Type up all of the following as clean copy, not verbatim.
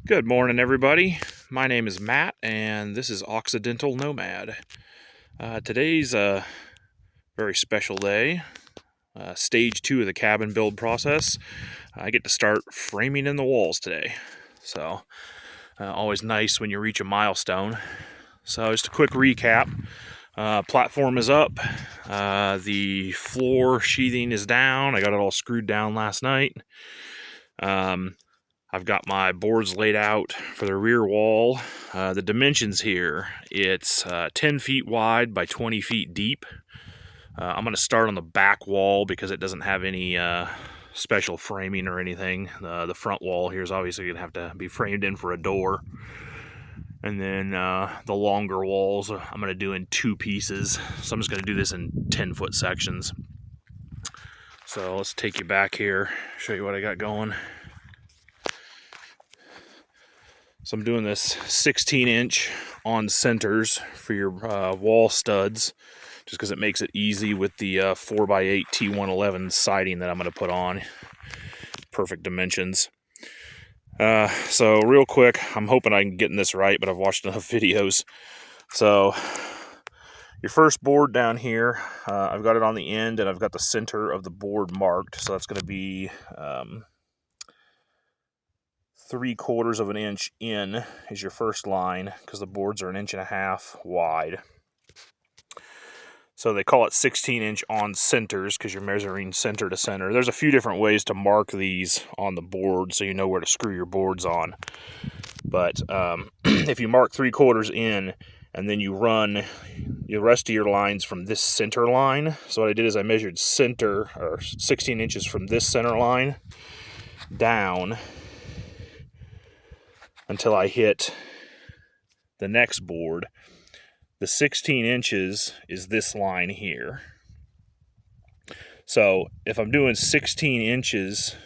Good morning, everybody. My name is Matt, and this is Occidental Nomad. Today's a very special day. Stage 2 of the cabin build process. I get to start framing in the walls today. So, always nice when you reach a milestone. So, just a quick recap. Platform is up. The floor sheathing is down. I got it all screwed down last night. I've got my boards laid out for the rear wall. The dimensions here, it's 10 feet wide by 20 feet deep. I'm going to start on the back wall because it doesn't have any special framing or anything. The front wall here is obviously going to have to be framed in for a door. And then the longer walls, I'm going to do in 2 pieces. So I'm just going to do this in 10-foot sections. So let's take you back here, show you what I got going. So I'm doing this 16-inch on centers for your wall studs, just because it makes it easy with the 4x8 T111 siding that I'm going to put on. Perfect dimensions. So real quick, I'm hoping I'm getting this right, but I've watched enough videos. So your first board down here, I've got it on the end, and I've got the center of the board marked. So that's going to be 3/4 of an inch in is your first line, because the boards are 1.5 inches wide. So they call it 16-inch on centers because you're measuring center to center. There's a few different ways to mark these on the board so you know where to screw your boards on. But if you mark 3/4 in and then you run the rest of your lines from this center line. So what I did is I measured center, or 16 inches from this center line down until I hit the next board. The 16 inches is this line here. So if I'm doing 16 inches,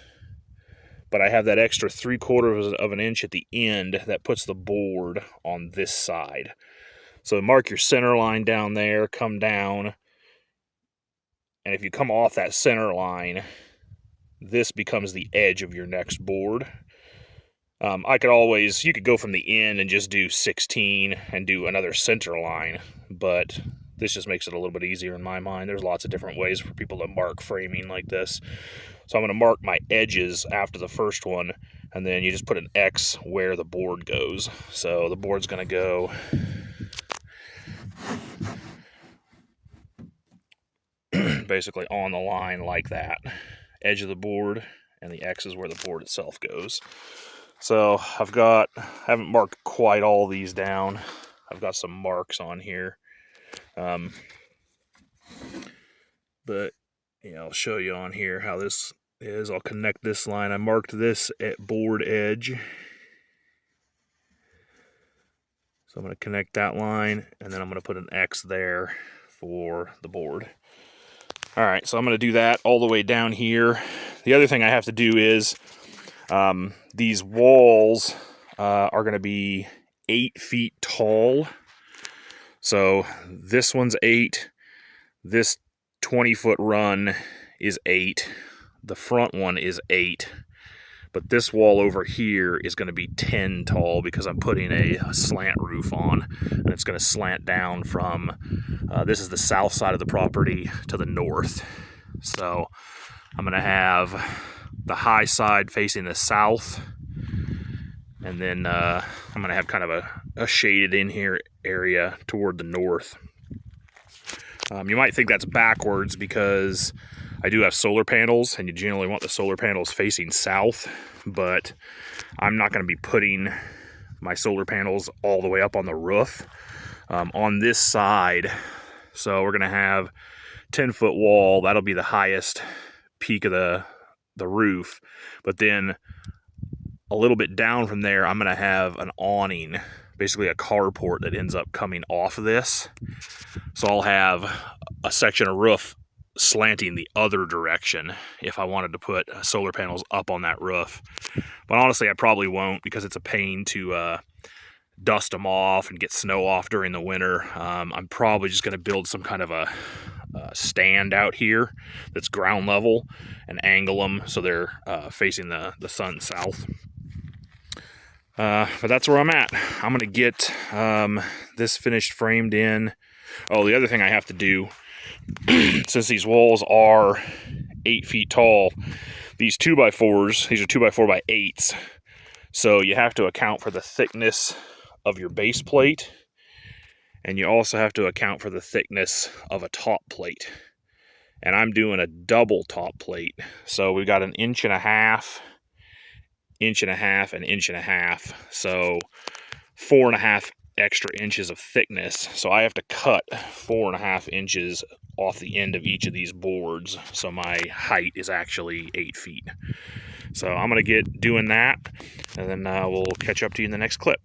but I have that extra 3/4 of an inch at the end, that puts the board on this side. So mark your center line down there, come down, and if you come off that center line, this becomes the edge of your next board. You could go from the end and just do 16 and do another center line, but this just makes it a little bit easier in my mind. There's lots of different ways for people to mark framing like this. So I'm going to mark my edges after the first one, and then you just put an X where the board goes. So the board's going to go basically on the line like that. Edge of the board, and the X is where the board itself goes. So I haven't marked quite all these down. I've got some marks on here. But I'll show you on here how this is. I'll connect this line. I marked this at board edge. So I'm going to connect that line, and then I'm going to put an X there for the board. All right, so I'm going to do that all the way down here. The other thing I have to do is these walls are going to be 8 feet tall. So this one's 8. This 20-foot run is 8. The front one is 8. But this wall over here is going to be 10 tall because I'm putting a slant roof on, and it's going to slant down from this is the south side of the property to the north. So I'm going to have the high side facing the south, and then I'm going to have kind of a shaded in here area toward the north. You might think that's backwards because I do have solar panels, and you generally want the solar panels facing south, but I'm not going to be putting my solar panels all the way up on the roof. On this side, so we're going to have 10-foot wall. That'll be the highest peak of the roof, but then a little bit down from there, I'm going to have an awning, basically a carport that ends up coming off of this. So I'll have a section of roof slanting the other direction if I wanted to put solar panels up on that roof. But honestly, I probably won't, because it's a pain to dust them off and get snow off during the winter. I'm probably just going to build some kind of a stand out here that's ground level and angle them so they're facing the sun south. But that's where I'm at. I'm gonna get this finished framed in. Oh, the other thing I have to do, since these walls are 8 feet tall, these 2x4s, these are 2x4 by 8s. So you have to account for the thickness of your base plate, and you also have to account for the thickness of a top plate. And I'm doing a double top plate. So we've got 1.5 inches, 1.5 inches, and 1.5 inches. So 4.5 extra inches of thickness. So I have to cut 4.5 inches off the end of each of these boards. So my height is actually 8 feet. So I'm gonna get doing that, and then we'll catch up to you in the next clip.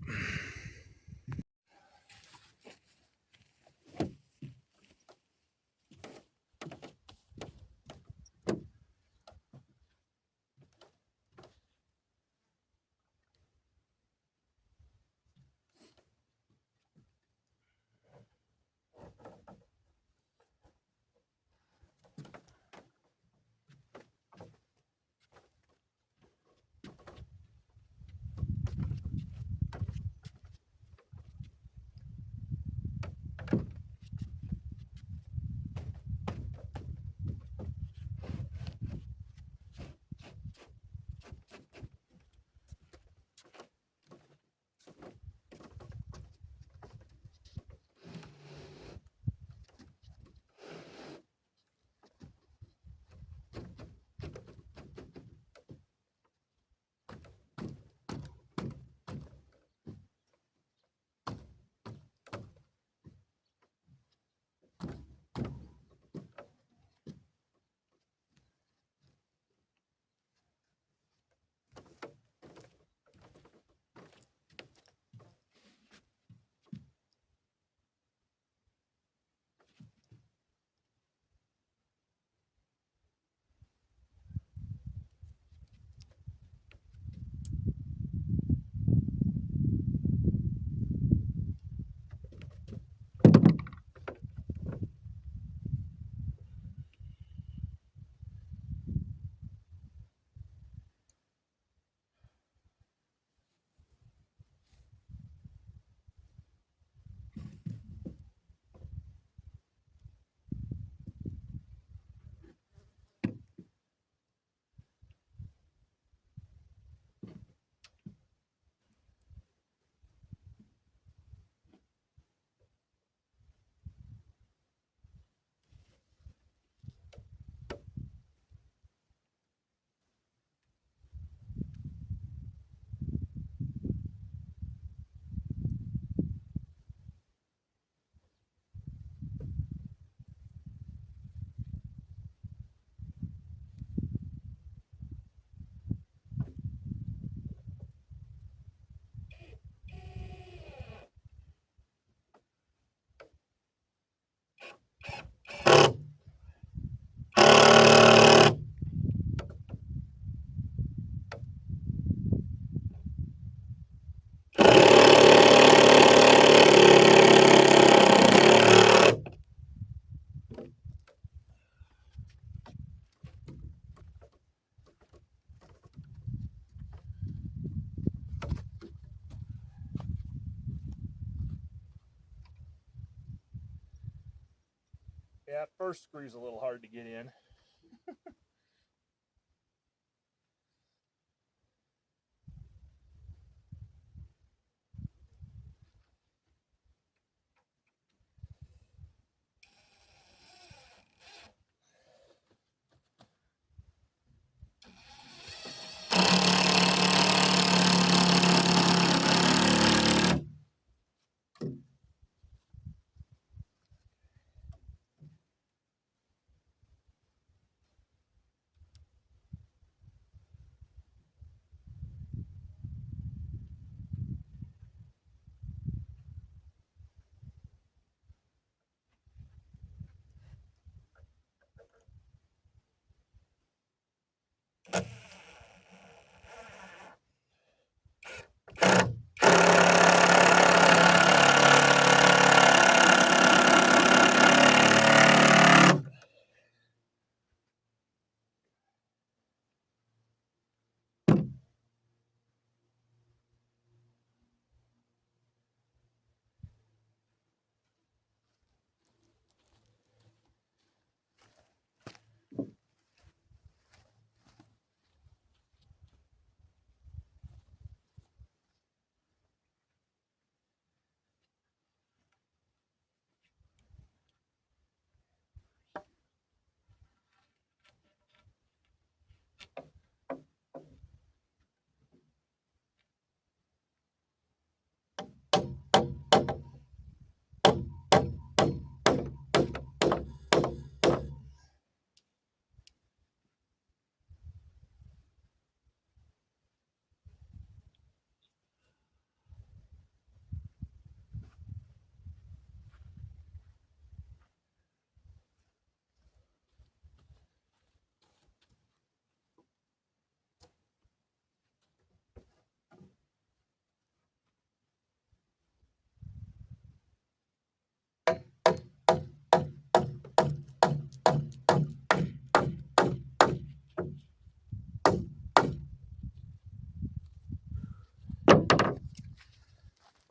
Yeah, first screw's a little hard to get in.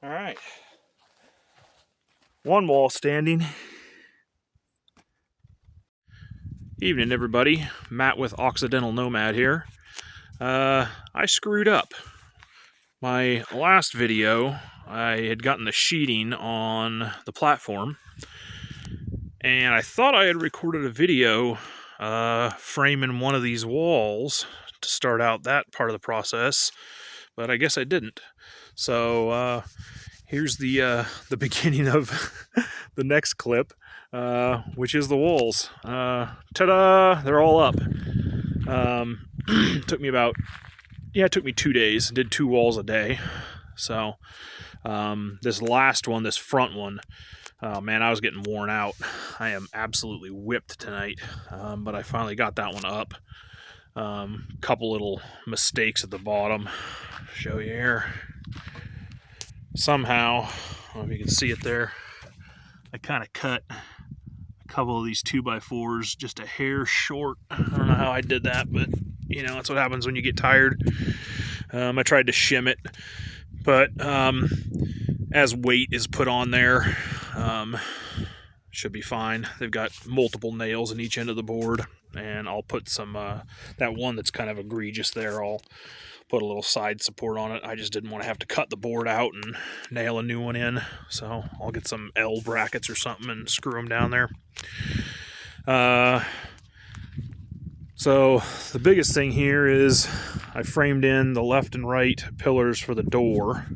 All right. One wall standing. Evening, everybody. Matt with Occidental Nomad here. I screwed up. My last video, I had gotten the sheeting on the platform, and I thought I had recorded a video framing one of these walls to start out that part of the process, but I guess I didn't. So here's the beginning of the next clip, which is the walls. Ta-da! They're all up. Took me 2 days. Did 2 walls a day. So this last one, this front one, oh man, I was getting worn out. I am absolutely whipped tonight, but I finally got that one up. Couple little mistakes at the bottom. Show you here. Somehow, I don't know if you can see it there, I kind of cut a couple of these 2x4s just a hair short. I don't know how I did that, but you know, that's what happens when you get tired. I tried to shim it, but as weight is put on there, should be fine. They've got multiple nails in each end of the board, and I'll put some, that one that's kind of egregious there, I'll put a little side support on it. I just didn't want to have to cut the board out and nail a new one in, so I'll get some L brackets or something and screw them down there. So the biggest thing here is I framed in the left and right pillars for the door.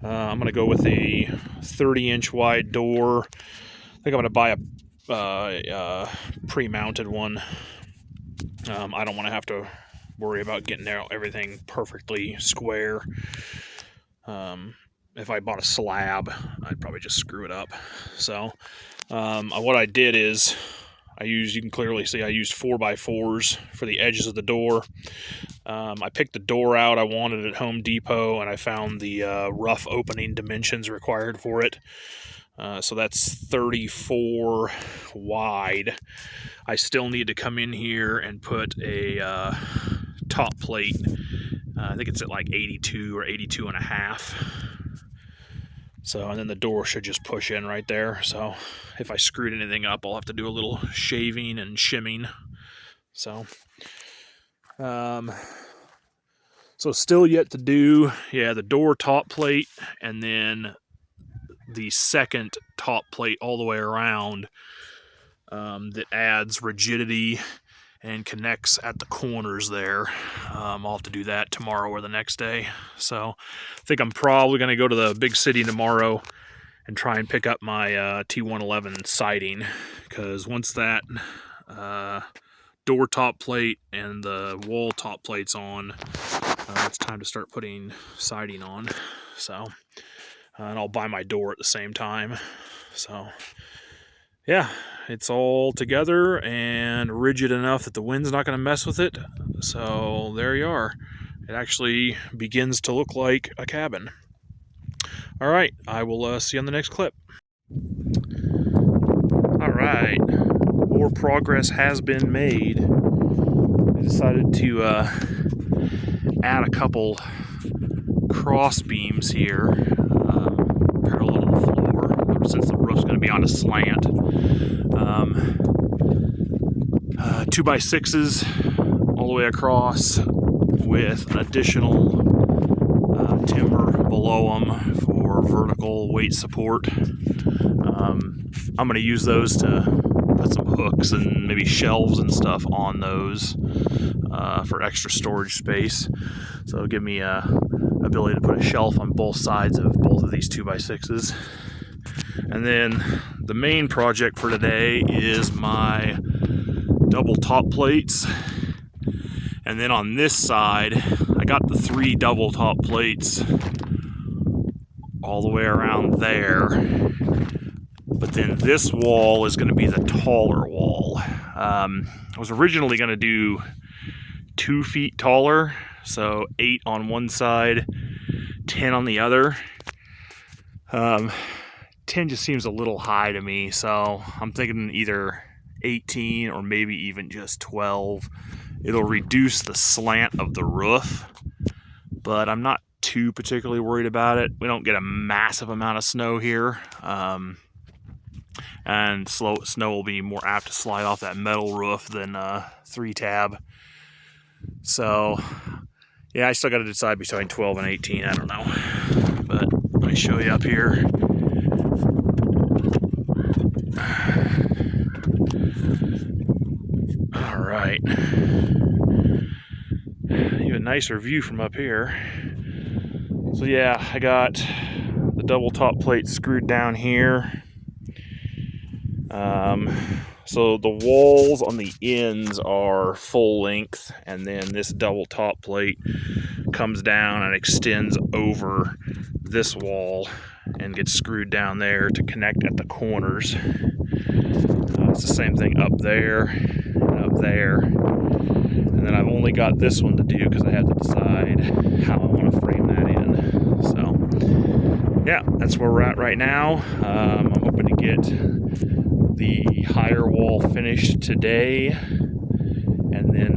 I'm going to go with a 30-inch wide door. I think I'm going to buy a pre-mounted one. I don't want to have to worry about getting everything perfectly square. If I bought a slab, I'd probably just screw it up. So what I did is you can clearly see I used 4x4s for the edges of the door. I picked the door out I wanted at Home Depot, and I found the rough opening dimensions required for it. So that's 34 wide. I still need to come in here and put a top plate. I think it's at like 82 or 82 and a half. So, and then the door should just push in right there. So if I screwed anything up, I'll have to do a little shaving and shimming. So, so still yet to do, yeah, the door top plate, and then the second top plate all the way around, that adds rigidity and connects at the corners there. I'll have to do that tomorrow or the next day. So I think I'm probably going to go to the big city tomorrow and try and pick up my T111 siding, because once that door top plate and the wall top plate's on, it's time to start putting siding on. So, and I'll buy my door at the same time. So yeah, it's all together and rigid enough that the wind's not going to mess with it. So there you are. It actually begins to look like a cabin. All right, I will see you on the next clip. All right, more progress has been made. I decided to add a couple cross beams here, parallel to the floor, since the roof's going to be on a slant. 2x6s all the way across with an additional timber below them for vertical weight support. I'm going to use those to put some hooks and maybe shelves and stuff on those for extra storage space. So it'll give me ability to put a shelf on both sides of both of these 2x6s. And then the main project for today is my double top plates. And then on this side, I got the 3 double top plates all the way around there. But then this wall is going to be the taller wall. I was originally going to do 2 feet taller, so 8 on one side, 10 on the other. 10 just seems a little high to me, so I'm thinking either 18 or maybe even just 12. It'll reduce the slant of the roof, but I'm not too particularly worried about it. We don't get a massive amount of snow here. And snow will be more apt to slide off that metal roof than 3-tab. So, yeah, I still got to decide between 12 and 18. I don't know. But let me show you up here. All right. Even nicer view from up here. So yeah, I got the double top plate screwed down here. So the walls on the ends are full length, and then this double top plate comes down and extends over this wall and gets screwed down there to connect at the corners. It's the same thing up there and up there. And then I've only got this one to do because I have to decide how I want to frame that in. So, yeah, that's where we're at right now. I'm hoping to get the higher wall finished today. And then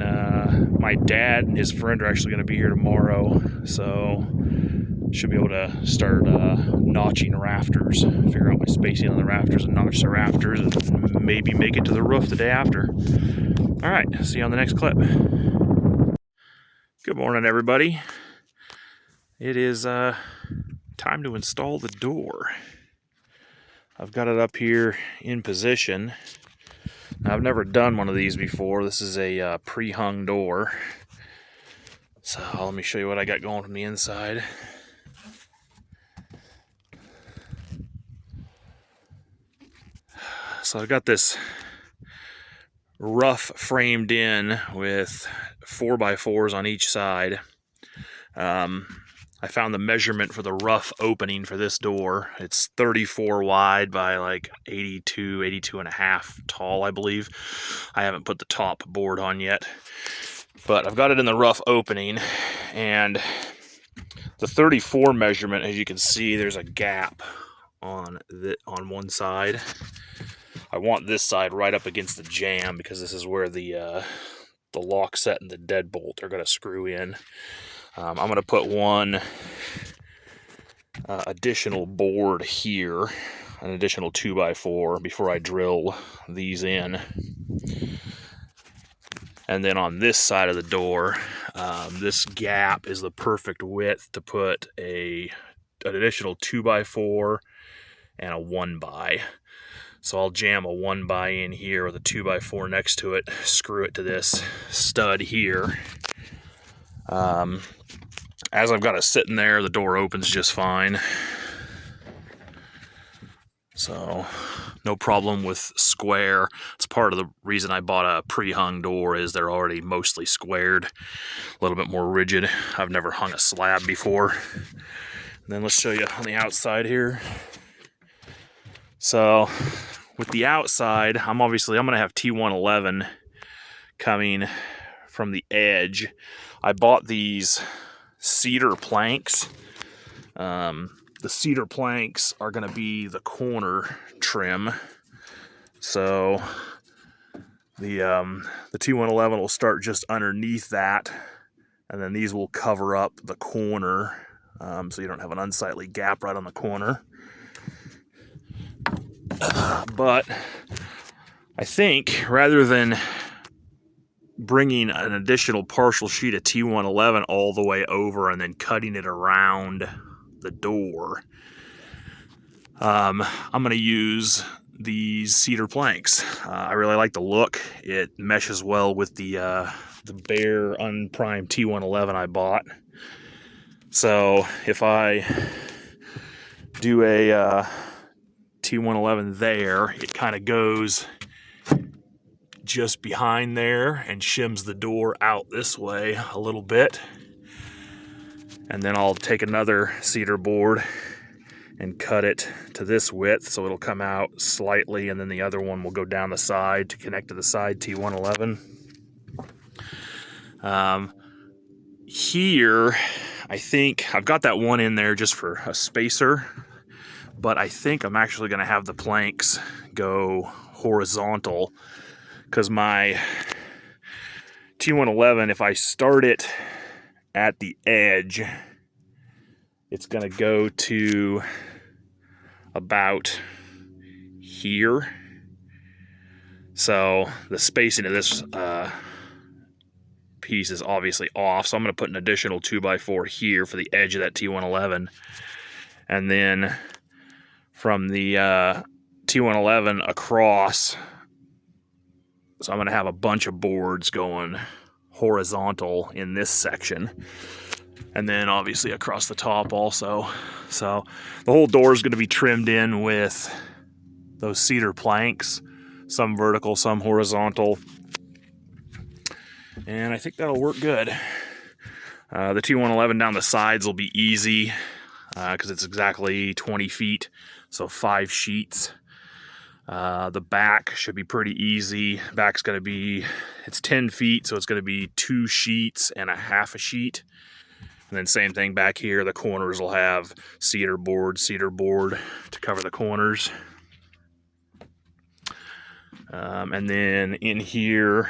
my dad and his friend are actually going to be here tomorrow. So, should be able to start notching rafters, figure out my spacing on the rafters and notch the rafters, and maybe make it to the roof the day after. All right, see you on the next clip. Good morning, everybody. It is time to install the door. I've got it up here in position. Now, I've never done one of these before. This is a pre-hung door. So let me show you what I got going from the inside. So I've got this rough framed in with 4x4s on each side. I found the measurement for the rough opening for this door. It's 34 wide by like 82 and a half tall, I believe. I haven't put the top board on yet, but I've got it in the rough opening, and the 34 measurement, as you can see, there's a gap on one side. I want this side right up against the jamb because this is where the lock set and the deadbolt are going to screw in. I'm going to put one additional board here, an additional 2x4 before I drill these in. And then on this side of the door, this gap is the perfect width to put an additional 2x4 and a 1x. So I'll jam a 1x in here with a 2x4 next to it, screw it to this stud here. As I've got it sitting there, the door opens just fine. So no problem with square. It's part of the reason I bought a pre-hung door, is they're already mostly squared, a little bit more rigid. I've never hung a slab before. And then let's show you on the outside here. So with the outside, I'm going to have T111 coming from the edge. I bought these cedar planks. The cedar planks are going to be the corner trim. So the T111 will start just underneath that, and then these will cover up the corner, so you don't have an unsightly gap right on the corner. But I think rather than bringing an additional partial sheet of T111 all the way over and then cutting it around the door, I'm going to use these cedar planks. I really like the look. It meshes well with the bare unprimed T111 I bought. So if I do a T111 there, it kind of goes just behind there and shims the door out this way a little bit. And then I'll take another cedar board and cut it to this width so it'll come out slightly, and then the other one will go down the side to connect to the side T111. Here, I think I've got that one in there just for a spacer, but I think I'm actually going to have the planks go horizontal, because my T111, if I start it at the edge it's going to go to about here. So the spacing of this piece is obviously off, so I'm going to put an additional 2x4 here for the edge of that T111, and then from the T111 across, so I'm going to have a bunch of boards going horizontal in this section, and then obviously across the top also. So the whole door is going to be trimmed in with those cedar planks, some vertical, some horizontal, and I think that'll work good. The T111 down the sides will be easy because it's exactly 20 feet, so 5 sheets. The back should be pretty easy. Back's going to be, it's 10 feet, so it's going to be 2 sheets and a half a sheet. And then same thing back here. The corners will have cedar board to cover the corners. And then in here,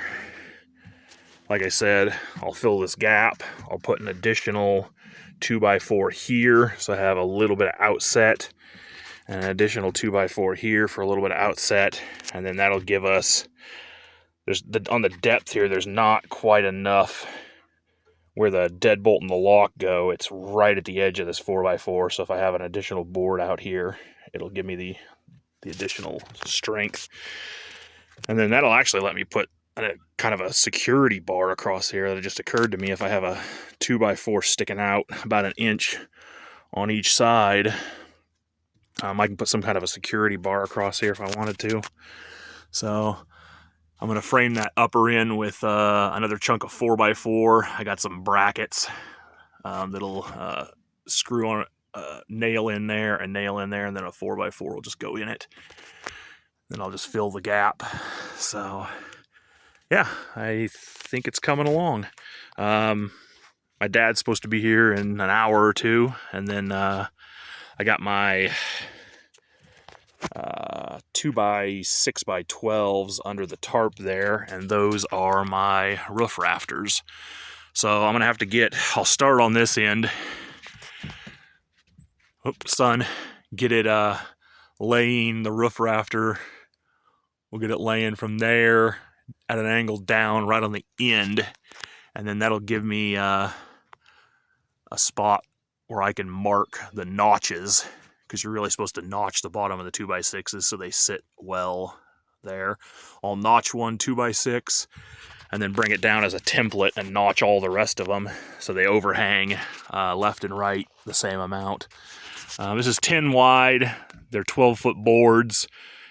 like I said, I'll fill this gap. I'll put an additional 2x4 here, so I have a little bit of outset, and an additional 2x4 here for a little bit of outset, and then that'll give us, on the depth here, there's not quite enough where the deadbolt and the lock go. It's right at the edge of this 4x4, so if I have an additional board out here, it'll give me the additional strength. And then that'll actually let me put kind of a security bar across here. That just occurred to me, if I have a 2x4 sticking out about an inch on each side, I can put some kind of a security bar across here if I wanted to. So I'm going to frame that upper end with another chunk of 4x4. I got some brackets that'll screw on nail in there, and then a 4x4 will just go in it. Then I'll just fill the gap. So yeah, I think it's coming along. My dad's supposed to be here in an hour or two, and then I got my 2x6x12s under the tarp there, and those are my roof rafters. So I'm gonna have to I'll start on this end. Get it laying the roof rafter. We'll get it laying from there at an angle down right on the end, and then that'll give me a spot where I can mark the notches, because you're really supposed to notch the bottom of the 2x6s so they sit well there. I'll notch one 2x6 and then bring it down as a template and notch all the rest of them so they overhang left and right the same amount. This is 10 wide. They're 12-foot boards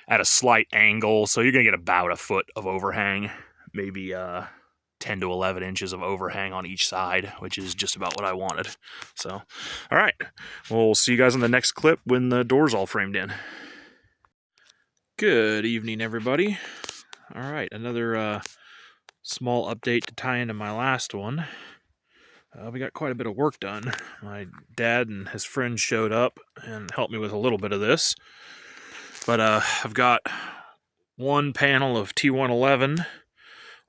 at a slight angle, so you're going to get about a foot of overhang, maybe 10 to 11 inches of overhang on each side, which is just about what I wanted. So, all right, we'll see you guys in the next clip when the door's all framed in. Good evening, everybody. All right, another small update to tie into my last one. We got quite a bit of work done. My dad and his friends showed up and helped me with a little bit of this. But I've got one panel of T111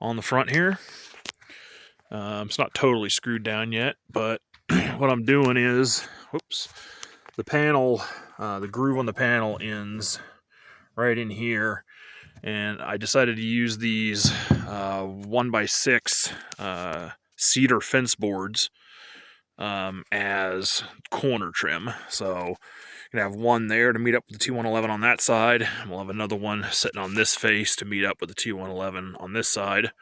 on the front here. It's not totally screwed down yet, but what I'm doing is, the panel, the groove on the panel ends right in here, and I decided to use these 1x6 cedar fence boards as corner trim. So you're gonna have one there to meet up with the T111 on that side, and we'll have another one sitting on this face to meet up with the T111 on this side,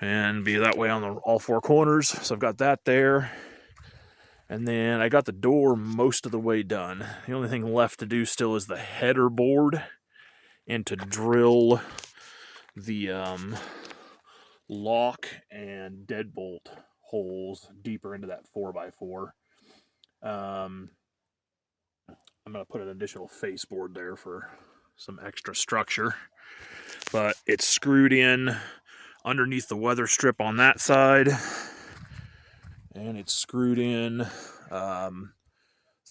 and be that way on all 4 corners. So I've got that there, and then I got the door most of the way done. The only thing left to do still is the header board, and to drill the lock and deadbolt holes deeper into that 4x4. I'm going to put an additional face board there for some extra structure, but it's screwed in underneath the weather strip on that side, and it's screwed in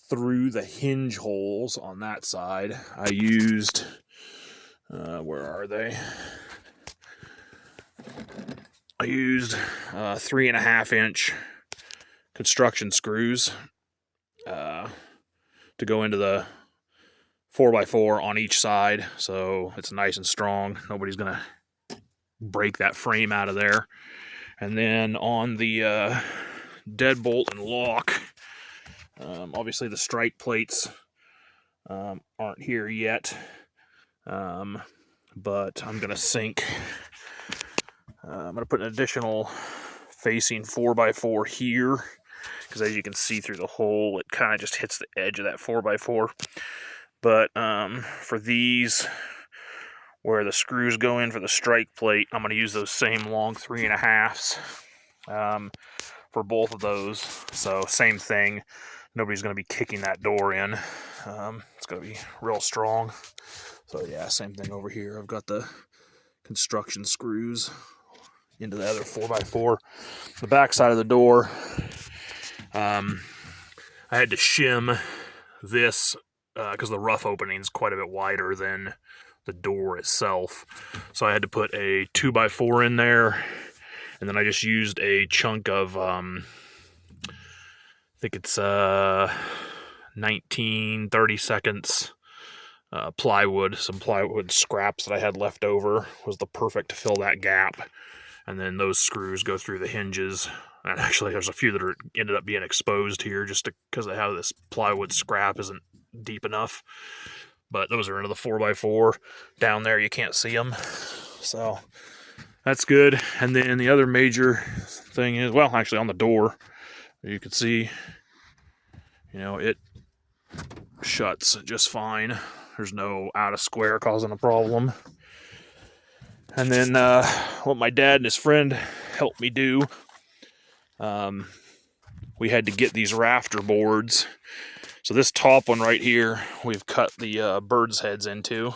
through the hinge holes on that side. I used, where are they? I used 3.5-inch construction screws, to go into the 4x4 on each side, so it's nice and strong. Nobody's gonna break that frame out of there. And then on the deadbolt and lock, obviously the strike plates aren't here yet, but I'm gonna sink. I'm gonna put an additional facing 4x4 here, because as you can see through the hole, it kind of just hits the edge of that 4x4. But for these, where the screws go in for the strike plate, I'm going to use those same long 3.5s for both of those. So same thing. Nobody's going to be kicking that door in. It's going to be real strong. So yeah, same thing over here. I've got the construction screws into the other 4x4. The back side of the door, I had to shim this because the rough opening is quite a bit wider than the door itself. So I had to put a 2x4 in there, and then I just used a chunk of, I think it's 19/32 plywood. Some plywood scraps that I had left over was the perfect to fill that gap. And then those screws go through the hinges. And actually, there's a few that ended up being exposed here just because of how this plywood scrap isn't deep enough. But those are into the 4x4. Down there, you can't see them. So that's good. And then the other major thing is, well, actually on the door, you can see, it shuts just fine. There's no out of square causing a problem. And then what my dad and his friend helped me do, we had to get these rafter boards. So this top one right here, we've cut the bird's heads into.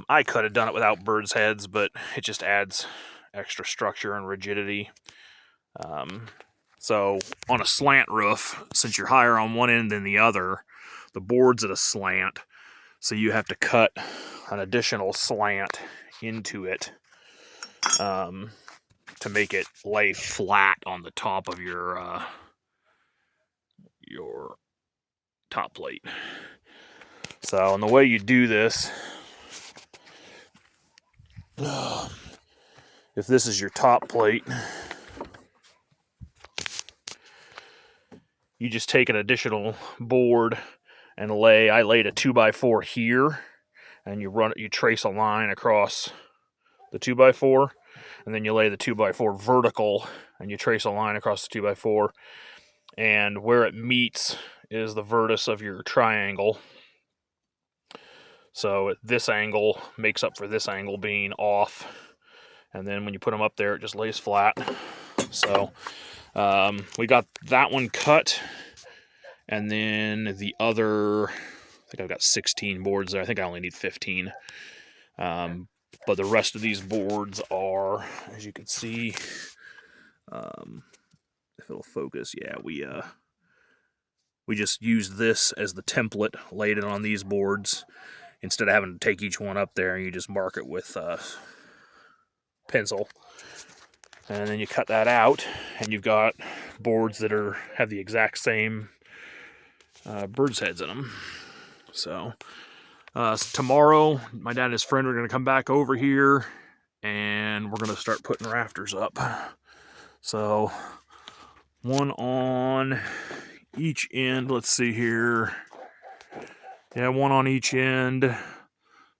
I could have done it without bird's heads, but it just adds extra structure and rigidity. So on a slant roof, since you're higher on one end than the other, the board's at a slant, so you have to cut an additional slant into it to make it lay flat on the top of your top plate. So, and the way you do this, if this is your top plate, you just take an additional board and I laid a 2x4 here, and you trace a line across the 2x4, and then you lay the 2x4 vertical, and you trace a line across the 2x4, and where it meets is the vertex of your triangle. So this angle makes up for this angle being off, and then when you put them up there, it just lays flat. So we got that one cut, and then the other, I think I've got 16 boards there. I think I only need 15. But the rest of these boards are, as you can see, if it'll focus, yeah, we just used this as the template, laid it on these boards, instead of having to take each one up there, and you just mark it with pencil. And then you cut that out, and you've got boards that have the exact same bird's heads in them. So tomorrow, my dad and his friend are going to come back over here, and we're going to start putting rafters up. So one on each end. Let's see here. Yeah, one on each end.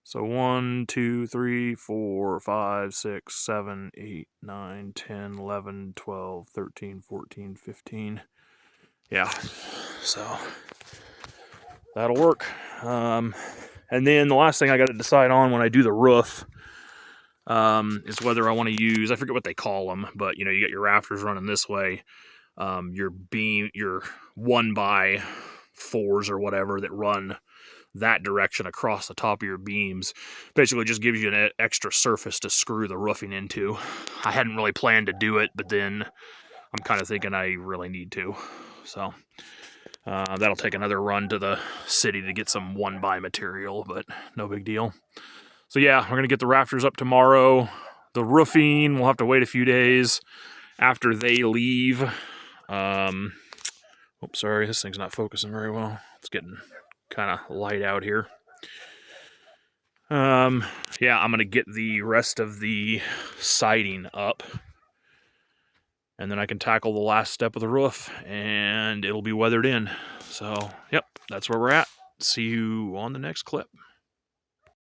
So 1, 2, 3, 4, 5, 6, 7, 8, 9, 10, 11, 12, 13, 14, 15. Yeah, so that'll work. And then the last thing I got to decide on when I do the roof is whether I want to use, I forget what they call them, but you got your rafters running this way. Your 1x4s or whatever that run that direction across the top of your beams basically just gives you an extra surface to screw the roofing into. I hadn't really planned to do it, but then I'm kind of thinking I really need to. So that'll take another run to the city to get some 1x material, but no big deal. So yeah, we're going to get the rafters up tomorrow. The roofing, we'll have to wait a few days. after they leave, oops, sorry, this thing's not focusing very well. It's getting kind of light out here. Yeah, I'm gonna get the rest of the siding up, and then I can tackle the last step of the roof, and it'll be weathered in. So, yep, that's where we're at. See you on the next clip.